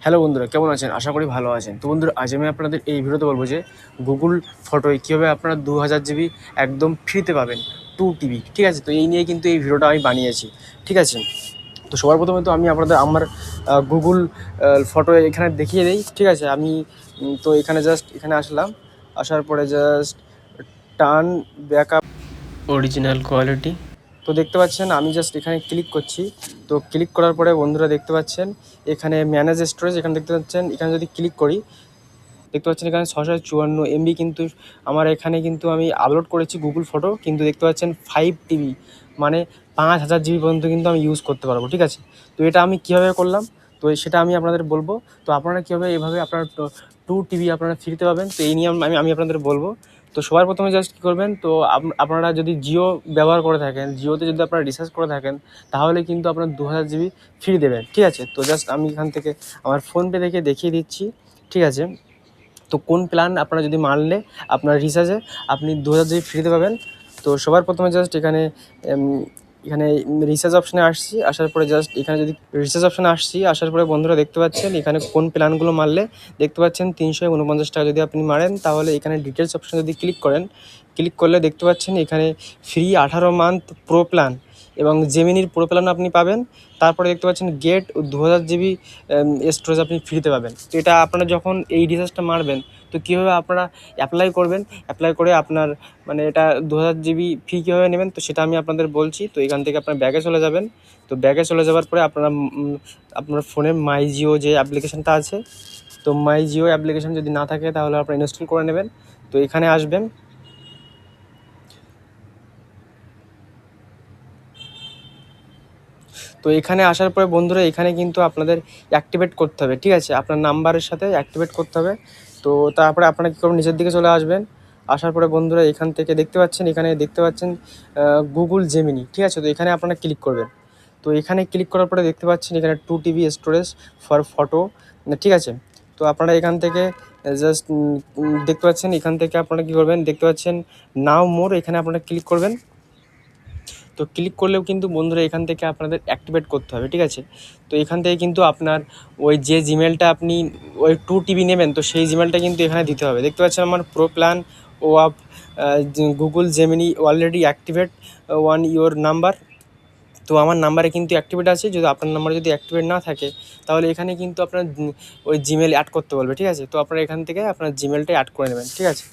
Hello বন্ধুরা, কেমন আছেন? আশা করি ভালো আছেন। তো বন্ধুরা, আজ আমি আপনাদের এই ভিডিওতে বলবো যে গুগল ফটোয় কীভাবে আপনারা 2000 জিবি একদম ফ্রিতে পাবেন, 2 টিবি। ঠিক আছে? তো এই নিয়ে কিন্তু এই ভিডিওটা আমি বানিয়েছি। ঠিক আছে? তো সবার প্রথমে তো আমি আপনাদের আমার গুগল ফটো এখানে দেখিয়ে দিই। ঠিক আছে? আমি তো এখানে জাস্ট এখানে আসলাম। আসার পরে just turn backup original quality. তো দেখতে পাচ্ছেন আমি জাস্ট এখানে ক্লিক করছি। তো ক্লিক করার পরে বন্ধুরা দেখতে পাচ্ছেন এখানে ম্যানেজ স্টোরেজ, এখানে দেখতে পাচ্ছেন এখানে যদি ক্লিক করি দেখতে পাচ্ছেন এখানে 654 MB কিন্তু আমার এখানে কিন্তু আমি আপলোড করেছি গুগল ফটো, কিন্তু দেখতে পাচ্ছেন 5 টিবি মানে 5000 জিবি পর্যন্ত কিন্তু আমি ইউজ করতে পারবো। ঠিক আছে? তো এটা আমি কীভাবে করলাম তো সেটা আমি আপনাদের বলবো। তো আপনারা কীভাবে এভাবে আপনারা 2 টিবি আপনারা ফ্রিতে পাবেন তো এই নিয়ে আমি আপনাদের বলবো। তো সবার প্রথমে জাস্ট কী করবেন, তো আপনারা যদি জিও ব্যবহার করে থাকেন, জিওতে যদি আপনারা রিচার্জ করে থাকেন তাহলে কিন্তু আপনার 2000 জিবি ফ্রি দেবেন। ঠিক আছে? তো জাস্ট আমি এখান থেকে আমার ফোনপে থেকে দেখিয়ে দিচ্ছি। ঠিক আছে? তো কোন প্ল্যান আপনারা যদি মানলে আপনার রিচার্জে আপনি 2000 জিবি ফ্রিতে পাবেন। তো সবার প্রথমে জাস্ট এখানে রিচার্জ অপশানে আসছি। আসার পরে জাস্ট এখানে যদি রিচার্জ অপশানে আসছি, আসার পরে বন্ধুরা দেখতে পাচ্ছেন এখানে কোন প্ল্যানগুলো মারলে দেখতে পাচ্ছেন 349 টাকা যদি আপনি মারেন তাহলে এখানে ডিটেলস অপশানে যদি ক্লিক করেন, ক্লিক করলে দেখতে পাচ্ছেন এখানে ফ্রি 18 মান্থ প্রো প্ল্যান এবং জেমিনির প্রো প্ল্যান আপনি পাবেন। তারপরে দেখতে পাচ্ছেন গেট 2000 জিবি স্টোরেজ আপনি ফ্রিতে পাবেন। তো এটা আপনারা যখন এই রিচার্জটা মারবেন তো কীভাবে আপনারা অ্যাপ্লাই করবেন, অ্যাপ্লাই করে আপনার মানে এটা 2000 জিবি ফ্রি কীভাবে নেবেন তো সেটা আমি আপনাদের বলছি। তো এখান থেকে আপনার ব্যাগে চলে যাবেন। তো ব্যাগে চলে যাওয়ার পরে আপনারা আপনার ফোনে মাই জিও যে অ্যাপ্লিকেশানটা আছে, তো মাই জিও অ্যাপ্লিকেশান যদি না থাকে তাহলে আপনারা ইনস্টল করে নেবেন। তো এখানে আসবেন। তো এখানে আসার পরে বন্ধুরা এখানে কিন্তু আপনাদের অ্যাক্টিভেট করতে হবে। ঠিক আছে? আপনার নাম্বারের সাথে অ্যাক্টিভেট করতে হবে। তো তারপরে আপনারা কী করবেন, নিচের দিকে চলে আসবেন। আসার পরে বন্ধুরা এখান থেকে দেখতে পাচ্ছেন এখানে দেখতে পাচ্ছেন গুগল জেমিনি। ঠিক আছে? তো এখানে আপনারা ক্লিক করবেন। তো এখানে ক্লিক করার পরে দেখতে পাচ্ছেন এখানে 2 টিবি স্টোরেজ ফর ফটো। ঠিক আছে? তো আপনারা এখান থেকে জাস্ট দেখতে পাচ্ছেন এখান থেকে আপনারা কী করবেন, দেখতে পাচ্ছেন নাও মোর, এখানে আপনারা ক্লিক করবেন। তো ক্লিক করলেও কিন্তু বন্ধুরা এখান থেকে আপনাদের অ্যাক্টিভেট করতে হবে। ঠিক আছে? তো এখান থেকে কিন্তু আপনার ওই যে জিমেলটা আপনি ওই 2 টিবি নেবেন তো সেই জিমেলটা কিন্তু এখানে দিতে হবে। দেখতে পাচ্ছেন আমার প্রো প্ল্যান ও of Google Gemini already activate on your number. তো আমার নাম্বারে কিন্তু অ্যাক্টিভেট আছে। যদি আপনার নাম্বারে যদি অ্যাক্টিভেট না থাকে তাহলে এখানে কিন্তু আপনার ওই জিমেল অ্যাড করতে বলবে। ঠিক আছে? তো আপনারা এখান থেকে আপনার জিমেলটা অ্যাড করে নেবেন। ঠিক আছে?